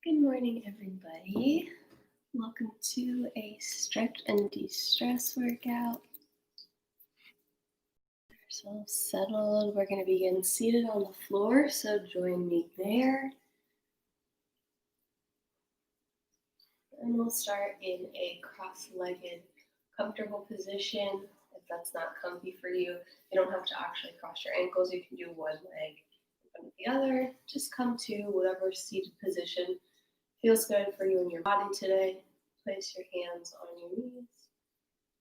Good morning, everybody. Welcome to a stretch and de-stress workout. Get ourselves settled. We're going to begin seated on the floor, so join me there. And we'll start in a cross-legged, comfortable position. If that's not comfy for you, you don't have to actually cross your ankles. You can do one leg in front of the other. Just come to whatever seated position feels good for you and your body today. Place your hands on your knees,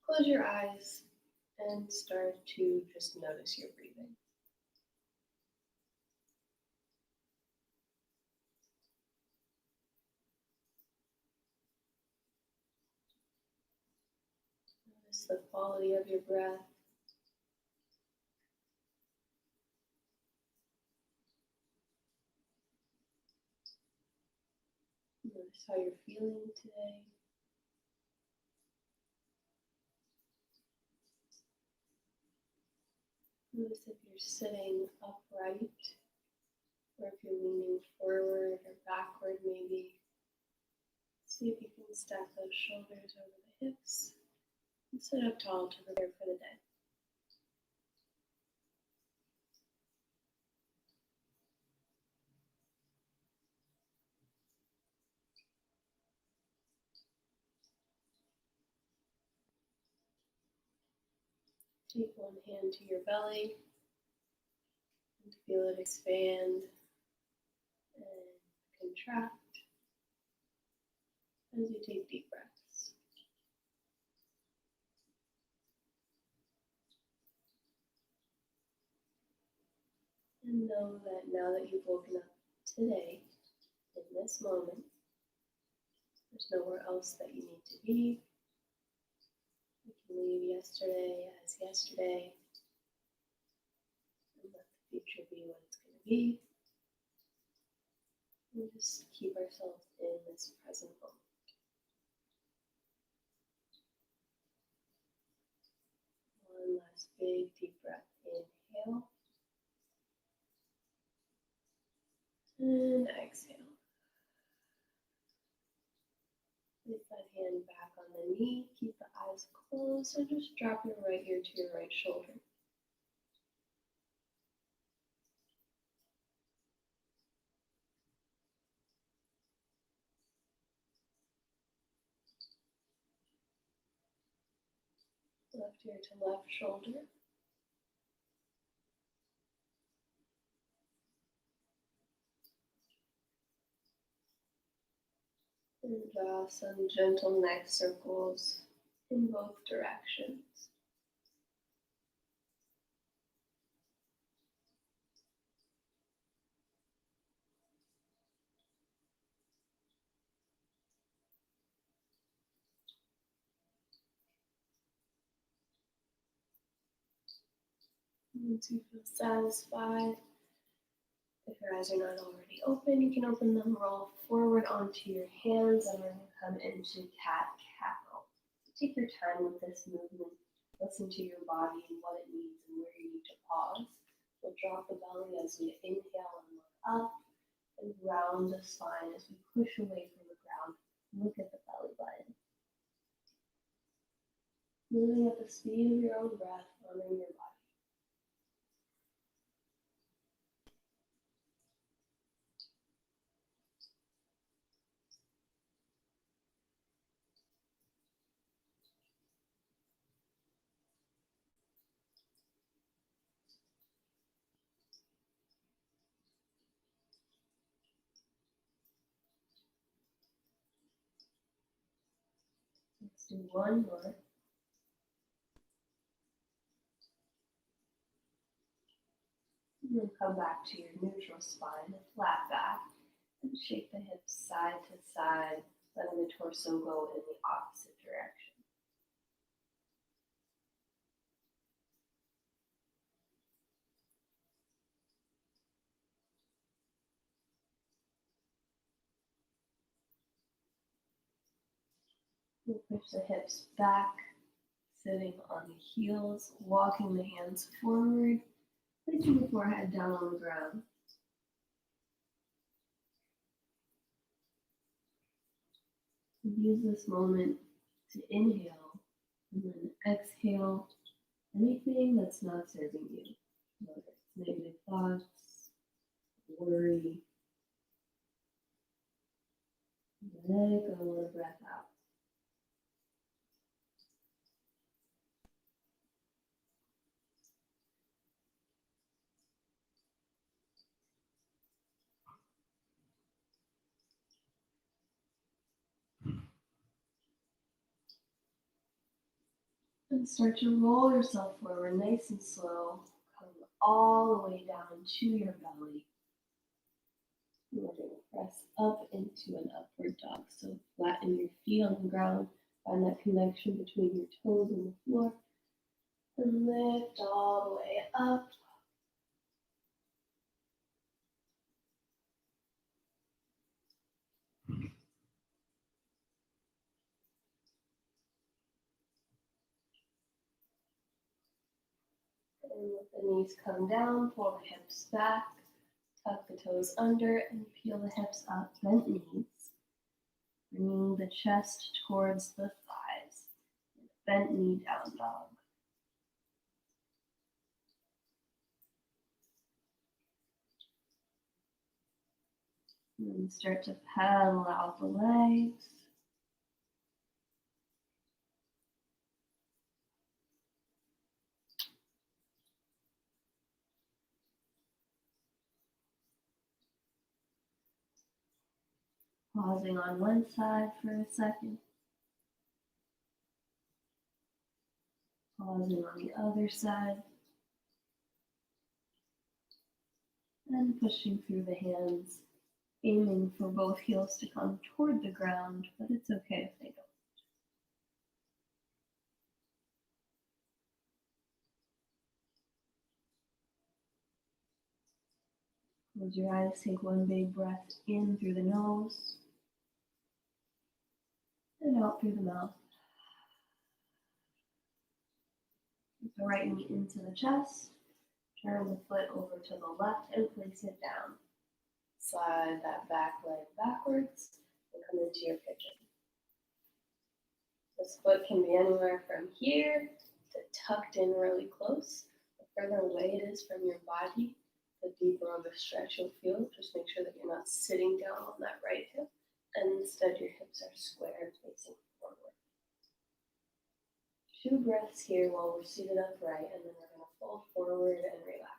close your eyes, and start to just notice your breathing. Notice the quality of your breath. Notice how you're feeling today. Notice if you're sitting upright or if you're leaning forward or backward maybe. See if you can stack those shoulders over the hips and sit up tall to prepare for the day. Take one hand to your belly and feel it expand and contract as you take deep breaths. And know that now that you've woken up today, in this moment, there's nowhere else that you need to be. You can leave yesterday as yesterday and let the future be what it's going to be. And just keep ourselves in this present moment. One last big deep breath. Inhale. And exhale. Place that hand back on the knee. Keep the eyes closed and just drop your right ear to your right shoulder. Left ear to left shoulder. And draw some gentle neck circles in both directions. Once you feel satisfied, if your eyes are not already open, you can open them, roll forward onto your hands, and we're going to come into cat-cow. Take your time with this movement. Listen to your body and what it needs and where you need to pause. We'll drop the belly as we inhale and look up, and round the spine as we push away from the ground. Look at the belly button. Moving at the speed of your own breath, honoring your body. Let's do one more. And then come back to your neutral spine, a flat back, and shake the hips side to side, letting the torso go in the opposite direction. We'll push the hips back, sitting on the heels, walking the hands forward, placing the forehead down on the ground. Use this moment to inhale and then exhale anything that's not serving you, whether it's negative thoughts, worry. Let go one breath out. And start to roll yourself forward nice and slow. Come all the way down to your belly. We're going to press up into an upward dog. So flatten your feet on the ground. Find that connection between your toes and the floor. And lift all the way up. And let the knees come down, pull the hips back, tuck the toes under, and peel the hips up, bent knees. Bringing the chest towards the thighs. Bent knee down dog. And then start to pedal out the legs. Pausing on one side for a second. Pausing on the other side. And pushing through the hands, aiming for both heels to come toward the ground, but it's okay if they don't. Close your eyes, take one big breath in through the nose and out through the mouth. Put the right knee into the chest, turn the foot over to the left and place it down. Slide that back leg backwards and come into your pigeon. This foot can be anywhere from here to tucked in really close. The further away it is from your body, the deeper of a stretch you'll feel. Just make sure that you're not sitting down on that right hip, and instead your hips are square, facing forward. 2 breaths here while we're seated upright, and then we're going to fold forward and relax.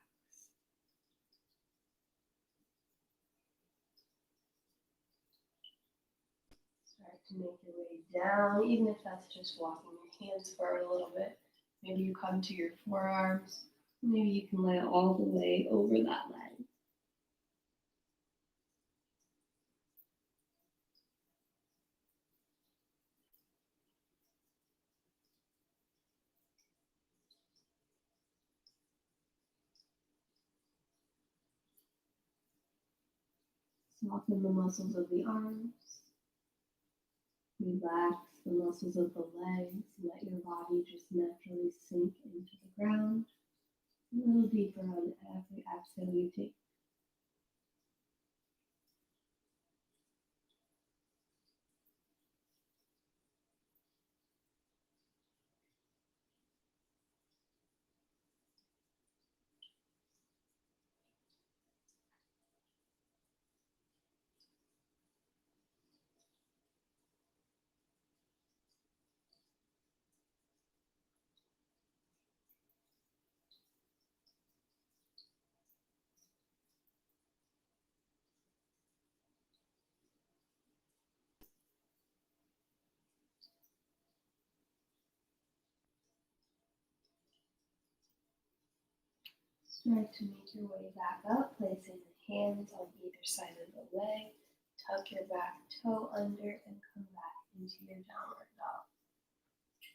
Start to make your way down, even if that's just walking your hands forward a little bit. Maybe you come to your forearms. Maybe you can lay all the way over that leg. Soften the muscles of the arms. Relax the muscles of the legs. Let your body just naturally sink into the ground. A little deeper on every exhale you take. Start to make your way back up, placing the hands on either side of the leg. Tuck your back toe under and come back into your downward dog.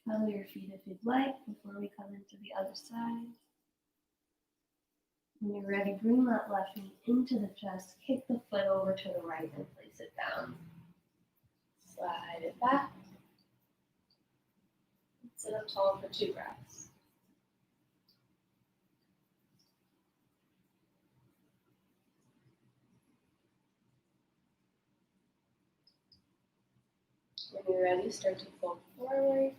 Pedal your feet if you'd like before we come into the other side. When you're ready, bring that left knee into the chest, kick the foot over to the right and place it down. Slide it back. Sit up tall for 2 breaths. When you're ready, start to fold forward.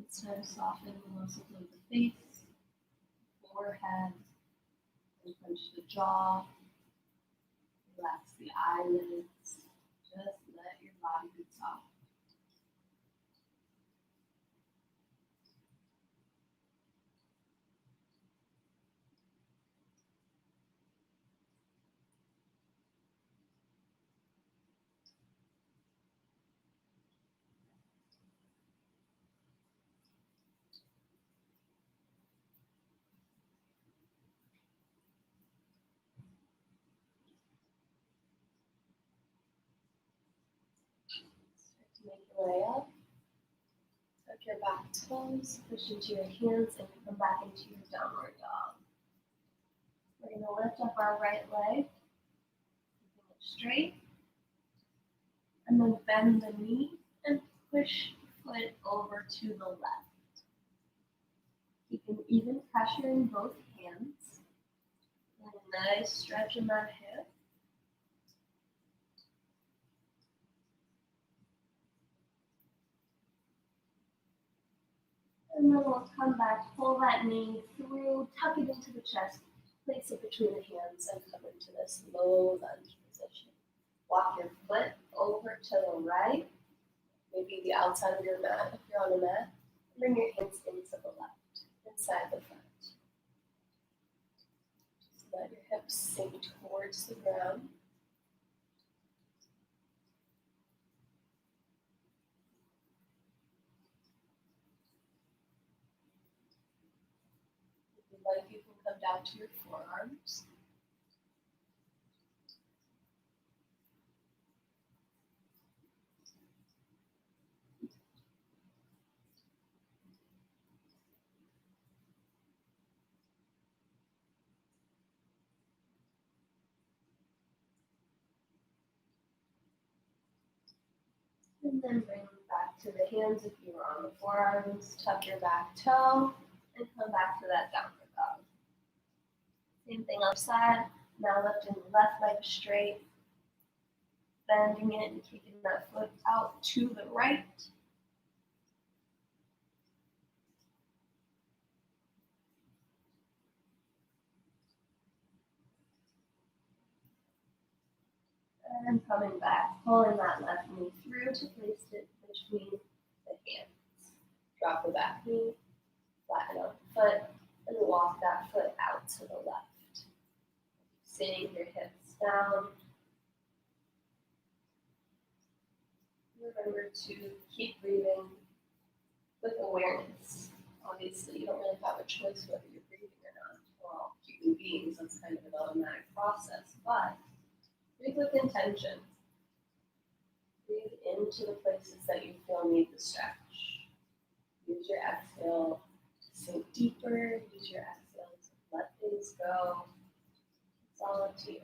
It's time to soften the muscles of the face, forehead, and punch the jaw. Relax the eyelids. Just let your body be soft. Start to make your way up. Tuck your back toes, push into your hands, and come back into your downward dog. We're going to lift up our right leg, keeping it straight, and then bend the knee and push the foot over to the left. Keeping even pressure in both hands. And a nice stretch in that hip. And then we'll come back, pull that knee through, tuck it into the chest, place it between the hands, and come into this low lunge position. Walk your foot over to the right, maybe the outside of your mat if you're on a mat. Bring your hands into the left, inside the front. Just let your hips sink towards the ground. If you'd like, you can come down to your forearms. And then bring back to the hands if you were on the forearms. Tuck your back toe and come back to that downward dog. Same thing outside. Now lifting the left leg straight, bending it and kicking that foot out to the right. And coming back, pulling that left knee through to place it between the hands. Drop the back knee, flatten out the foot, and walk that foot out to the left. Sitting your hips down. Remember to keep breathing with awareness. Obviously, you don't really have a choice whether you're breathing or not. We're all human beings, that's kind of an automatic process, but breathe with intention. Breathe into the places that you feel need the stretch. Use your exhale to sink deeper. Use your exhale to let things go. It's all up to you.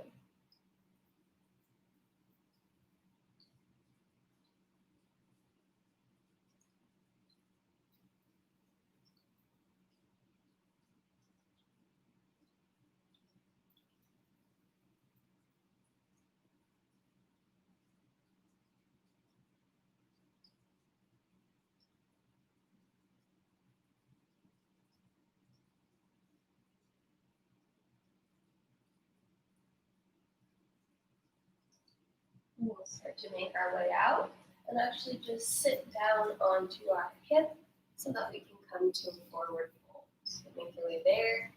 And we'll start to make our way out and actually just sit down onto our hip so that we can come to a forward fold. So make your way there.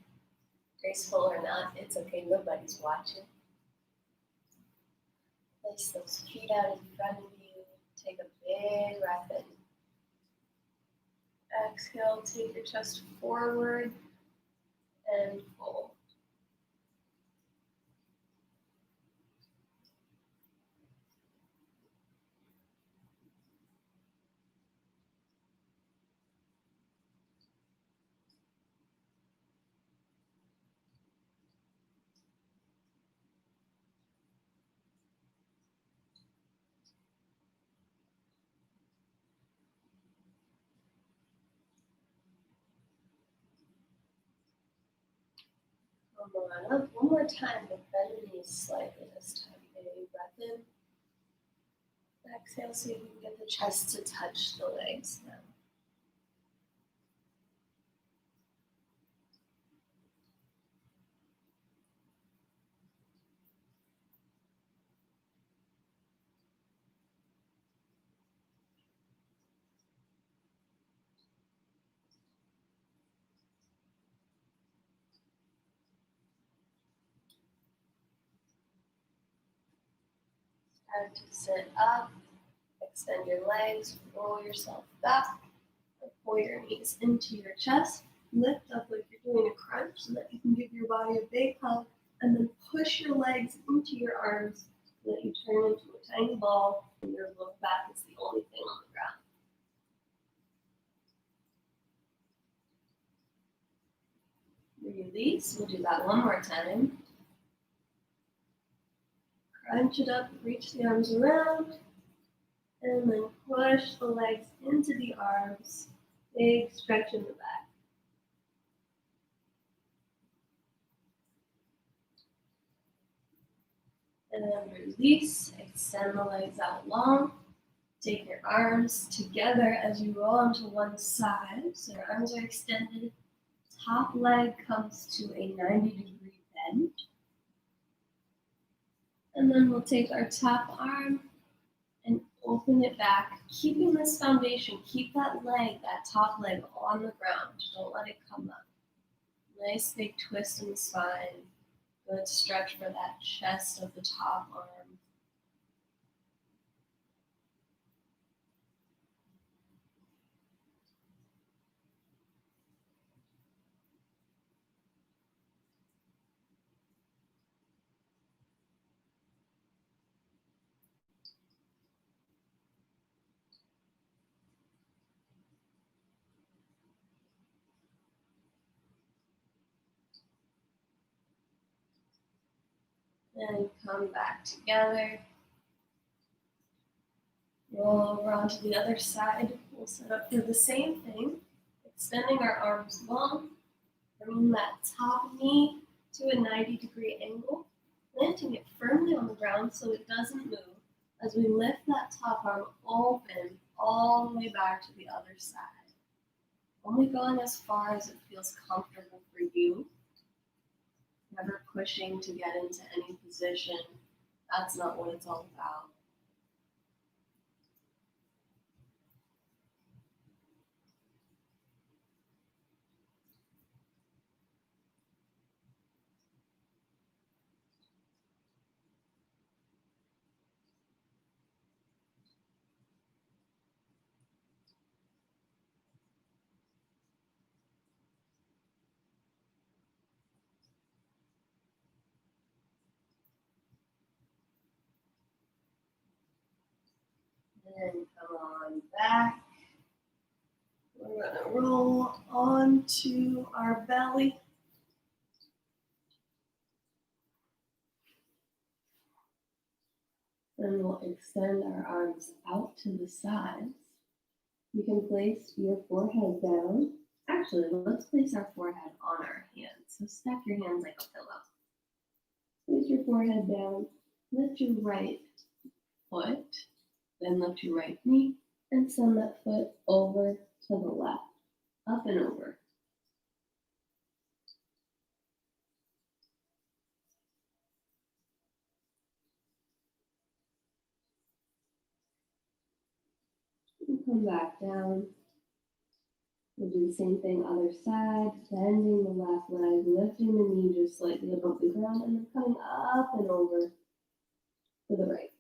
Graceful or not, it's okay, nobody's watching. Place those feet out in front of you. Take a big breath in. Exhale, take your chest forward and fold. Come on up one more time, but bend the knees slightly this time. Okay, breath in. Exhale so you can get the chest to touch the legs now. Start to sit up, extend your legs, roll yourself back, and pull your knees into your chest. Lift up like you're doing a crunch so that you can give your body a big hug, and then push your legs into your arms so that you turn into a tiny ball, and your low back is the only thing on the ground. Release. We'll do that one more time. Crunch it up, reach the arms around, and then push the legs into the arms. Big stretch in the back. And then release, extend the legs out long. Take your arms together as you roll onto one side. So your arms are extended. Top leg comes to a 90-degree bend. And then we'll take our top arm and open it back, keeping this foundation. Keep that leg, that top leg on the ground. Don't let it come up. Nice big twist in the spine. Good stretch for that chest of the top arm. And come back together. Roll over onto the other side. We'll set up for the same thing. Extending our arms long. Bringing that top knee to a 90-degree angle. Planting it firmly on the ground so it doesn't move. As we lift that top arm open all the way back to the other side. Only going as far as it feels comfortable for you. Never pushing to get into any position. That's not what it's all about. And come on back. We're going to roll onto our belly. And we'll extend our arms out to the sides. You can place your forehead down. Actually, let's place our forehead on our hands. So stack your hands like a pillow. Place your forehead down. Lift your right foot. Then lift your right knee. And send that foot over to the left. Up and over. And come back down. We'll do the same thing other side, bending the left leg, lifting the knee just slightly above the ground, and then coming up and over to the right.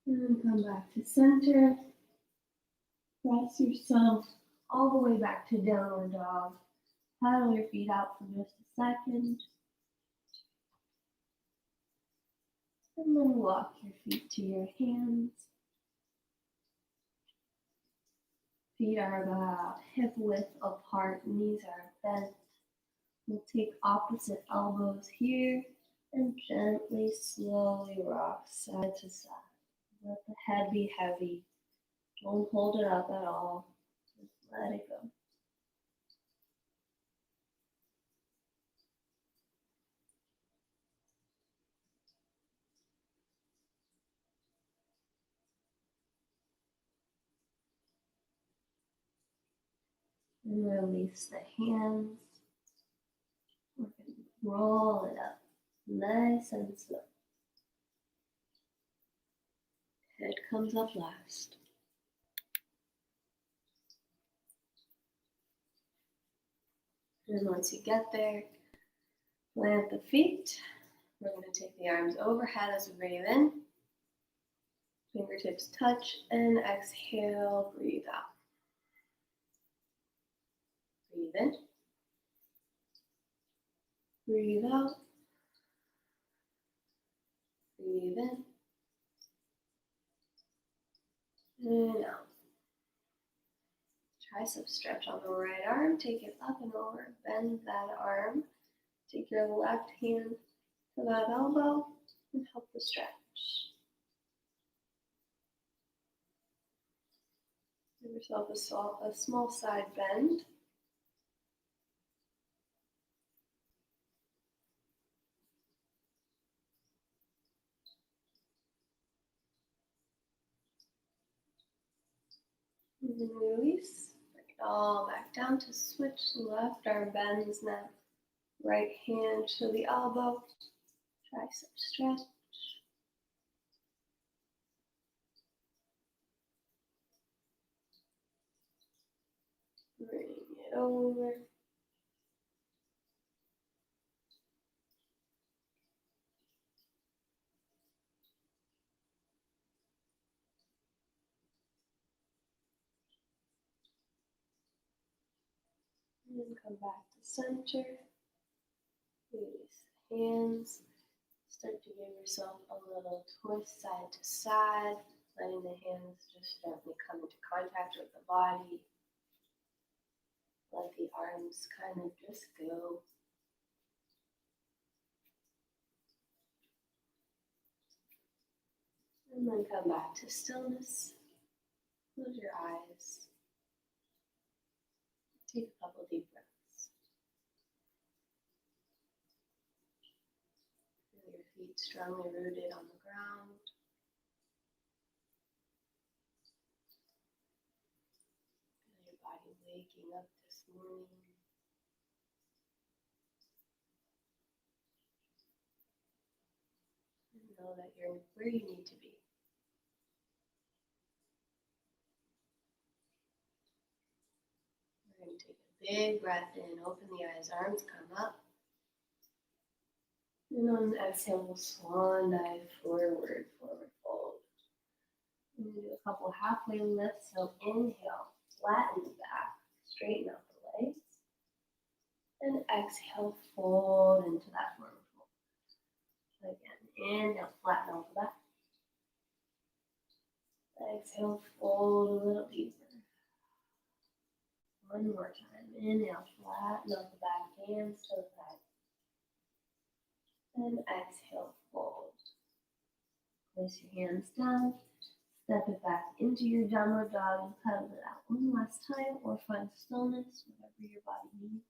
And then come back to center. Press yourself all the way back to downward dog. Paddle your feet out for just a second. And then walk your feet to your hands. Feet are about hip width apart, knees are bent. We'll take opposite elbows here and gently, slowly rock side to side. Let the head be heavy. Don't hold it up at all. Just let it go. And release the hands. We're going to roll it up nice and slow. Head comes up last. And once you get there, plant the feet. We're going to take the arms overhead as we breathe in. Fingertips touch and exhale, breathe out. Breathe in. Breathe out. Breathe in. And out. Tricep stretch on the right arm. Take it up and over. Bend that arm. Take your left hand to that elbow and help the stretch. Give yourself a small side bend. And then release. Bring it all back down to switch. Left arm bends now. Right hand to the elbow. Tricep stretch. Bring it over. And then come back to center. Release the hands. Start to give yourself a little twist side to side, letting the hands just gently come into contact with the body. Let the arms kind of just go. And then come back to stillness. Close your eyes. Take a couple deep breaths. Feel your feet strongly rooted on the ground. Feel your body waking up this morning. And know that you're where you need to be. We're going to take a big breath in, open the eyes, arms come up. And on the exhale, we'll swan dive forward, forward fold. And we'll do a couple halfway lifts. So inhale, flatten back, straighten out the legs. And exhale, fold into that forward fold. Again, inhale, flatten out the back. Exhale, fold a little deeper. One more time. Inhale, flatten out the back, hands to the side. And exhale, fold. Place your hands down. Step it back into your downward dog and pedal it out one last time, or find stillness, whatever your body needs.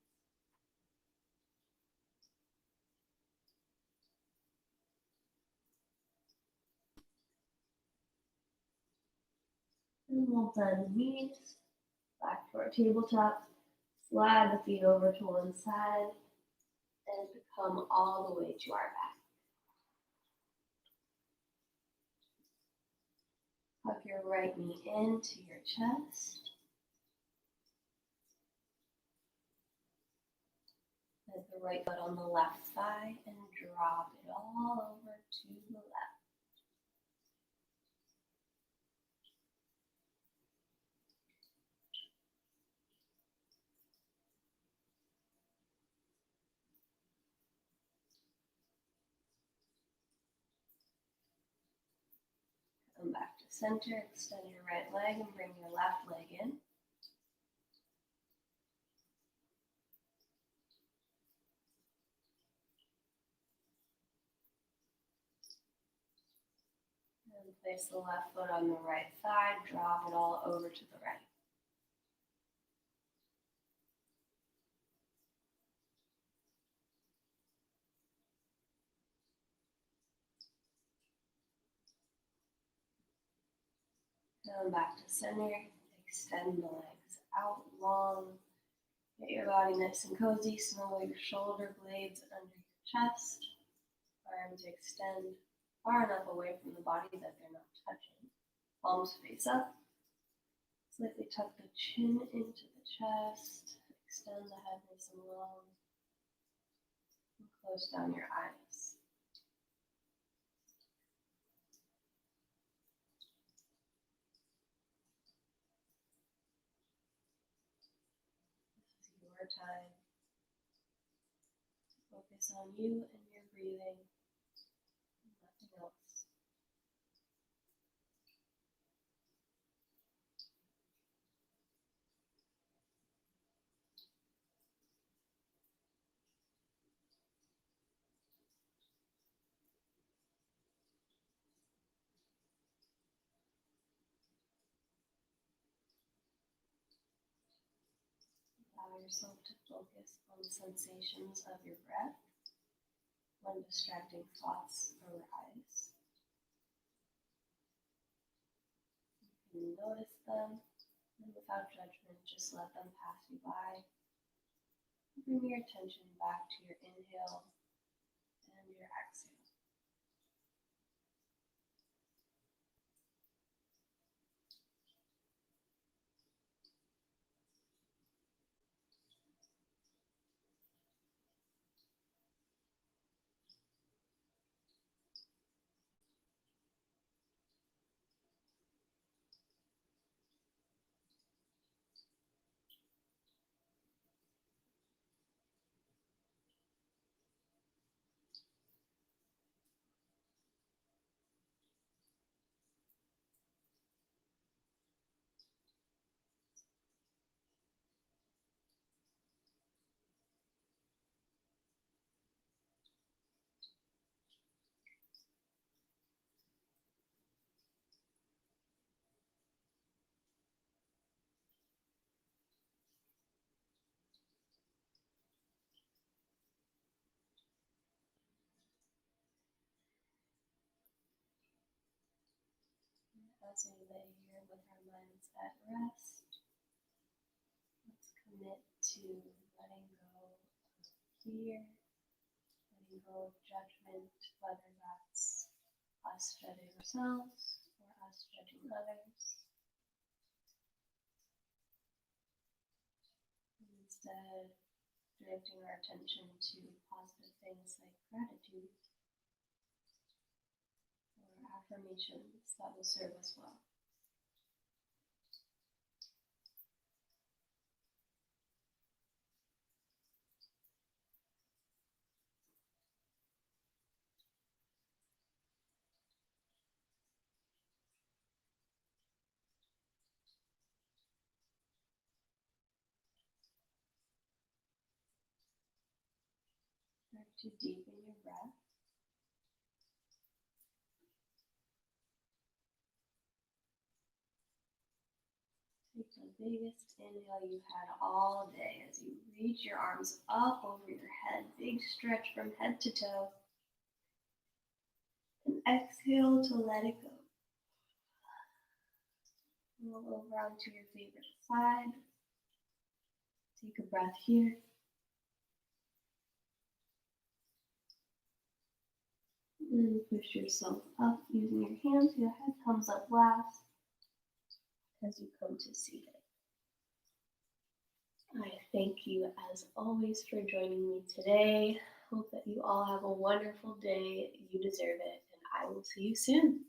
And we'll bend the knees back to our tabletop. Slide the feet over to one side and come all the way to our back. Hug your right knee into your chest. Put the right foot on the left thigh and drop it all over to the left. Come back to center, extend your right leg and bring your left leg in. Then place the left foot on the right thigh, drop it all over to the right. Down back to center, extend the legs out long. Get your body nice and cozy, snuggle your shoulder blades under your chest. Arms extend far enough away from the body that they're not touching. Palms face up. Slightly tuck the chin into the chest. Extend the head nice and long. And close down your eyes. This is your time to focus on you and your breathing and nothing else. Allow yourself to focus on the sensations of your breath when distracting thoughts arise. You can notice them, and without judgment, just let them pass you by. Bring your attention back to your inhale and your exhale. As we lay here with our minds at rest, let's commit to letting go of fear, letting go of judgment, whether that's us judging ourselves or us judging others. And instead, directing our attention to positive things like gratitude or affirmations that will serve us well. Start to deepen your breath. Take the biggest inhale you've had all day as you reach your arms up over your head. Big stretch from head to toe. And exhale to let it go. Roll over onto your favorite side. Take a breath here. And push yourself up using your hands. Your head comes up last as you come to seated. I thank you as always for joining me today. Hope that you all have a wonderful day. You deserve it, and I will see you soon.